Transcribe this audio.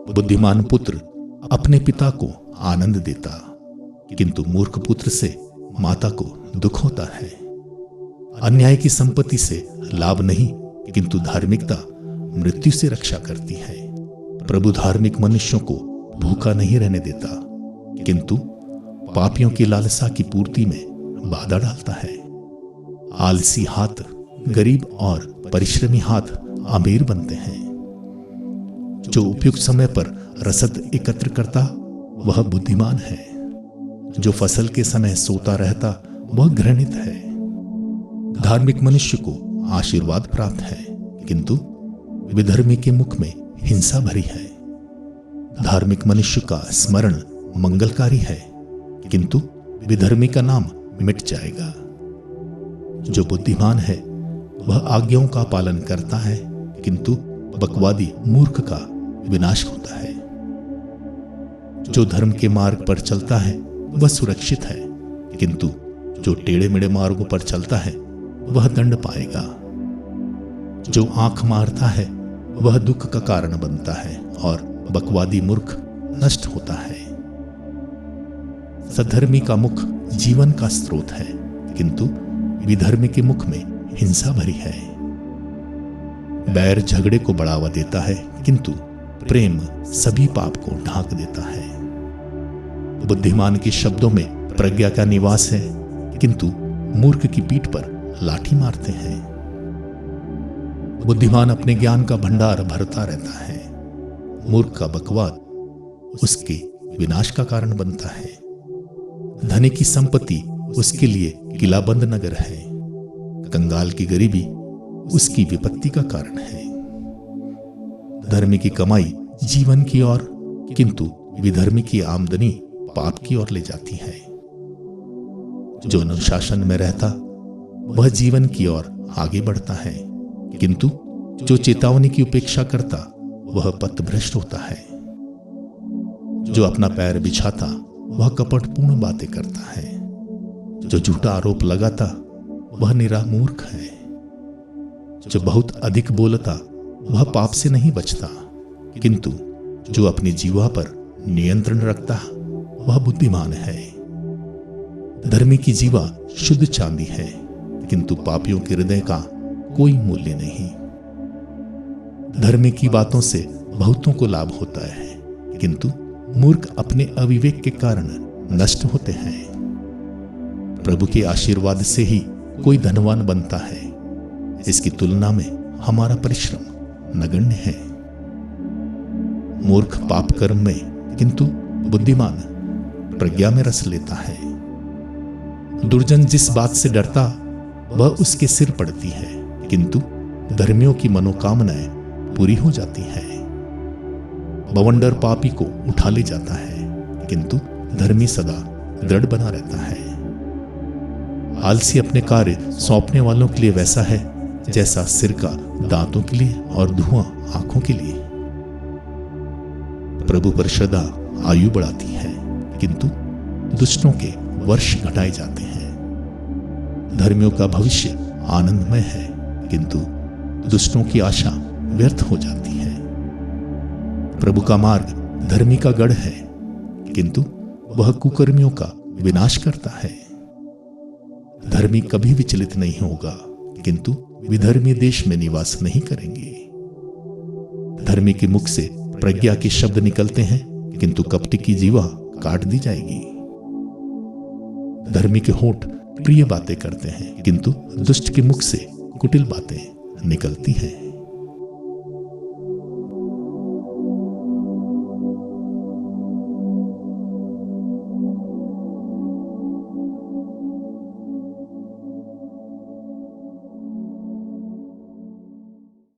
बुद्धिमान पुत्र अपने पिता को आनंद देता, किंतु मूर्ख पुत्र से माता को दुख होता है। अन्याय की संपत्ति से लाभ नहीं, किंतु धार्मिकता मृत्यु से रक्षा करती है। प्रभु धार्मिक मनुष्यों को भूखा नहीं रहने देता, किंतु पापियों की लालसा की पूर्ति में बाधा डालता है। आलसी हाथ गरीब और परिश्रमी हाथ अमीर बनते हैं। जो उपयुक्त समय पर रसद एकत्र करता वह बुद्धिमान है। जो फसल के समय सोता रहता वह घृणित है। धार्मिक मनुष्य को आशीर्वाद प्राप्त है, किंतु विधर्मी के मुख में हिंसा भरी है। धार्मिक मनुष्य का स्मरण मंगलकारी है, किंतु विधर्मी का नाम मिट जाएगा। जो बुद्धिमान है वह आज्ञाओं का पालन करता है, किंतु बकवादी मूर्ख का विनाश होता है। जो धर्म के मार्ग पर चलता है वह सुरक्षित है, किंतु जो टेढ़े मेढ़े मार्गों पर चलता है वह दंड पाएगा। जो आंख मारता है वह दुख का कारण बनता है और बकवादी मूर्ख नष्ट होता है। सद्धर्मी का मुख जीवन का स्रोत है, किंतु विधर्मी के मुख में हिंसा भरी है। बैर झगड़े को बढ़ावा देता है, किंतु प्रेम सभी पाप को ढांक देता है। बुद्धिमान के शब्दों में प्रज्ञा का निवास है, किंतु मूर्ख की पीठ पर लाठी मारते हैं। बुद्धिमान अपने ज्ञान का भंडार भरता रहता है। मूर्ख का बकवाद उसके विनाश का कारण बनता है। धनी की संपत्ति उसके लिए किलाबंद नगर है। कंगाल की गरीबी उसकी विपत्ति का कारण है। धर्मी की कमाई जीवन की ओर, किंतु विधर्मी की आमदनी पाप की ओर ले जाती है। जो अनुशासन में रहता वह जीवन की ओर आगे बढ़ता है, किंतु जो चेतावनी की उपेक्षा करता वह पथभ्रष्ट होता है। जो अपना पैर बिछाता वह कपटपूर्ण बातें करता है। जो झूठा आरोप लगाता वह निरा मूर्ख है। जो बहुत अधिक बोलता वह पाप से नहीं बचता, किंतु जो अपनी जीवा पर नियंत्रण रखता वह बुद्धिमान है। धर्मी की जीवा शुद्ध चांदी है, किंतु पापियों के हृदय का कोई मूल्य नहीं। धर्मी की बातों से बहुतों को लाभ होता है, किंतु मूर्ख अपने अविवेक के कारण नष्ट होते हैं। प्रभु के आशीर्वाद से ही कोई धनवान बनता है। इसकी तुलना में हमारा परिश्रम नगण्य है। मूर्ख पाप कर्म में, किंतु बुद्धिमान प्रज्ञा में रस लेता है। दुर्जन जिस बात से डरता वह उसके सिर पड़ती है, किंतु धर्मियों की मनोकामनाएं पूरी हो जाती है। बवंडर पापी को उठा ले जाता है, किंतु धर्मी सदा दृढ़ बना रहता है। आलसी अपने कार्य सौंपने वालों के लिए वैसा है जैसा सिर का दांतों के लिए और धुआं आंखों के लिए। प्रभु पर श्रद्धा आयु बढ़ाती है, किंतु दुष्टों के वर्ष घटाए जाते हैं। धर्मियों का भविष्य आनंदमय है, किंतु दुष्टों की आशा व्यर्थ हो जाती है। प्रभु का मार्ग धर्मी का गढ़ है, किंतु वह कुकर्मियों का विनाश करता है। धर्मी कभी विचलित नहीं होगा, किंतु विधर्मी देश में निवास नहीं करेंगे। धर्मी के मुख से प्रज्ञा के शब्द निकलते हैं, किंतु कपटी की जीवा काट दी जाएगी। धर्मी के होंठ प्रिय बातें करते हैं, किंतु दुष्ट के मुख से कुटिल बातें निकलती हैं।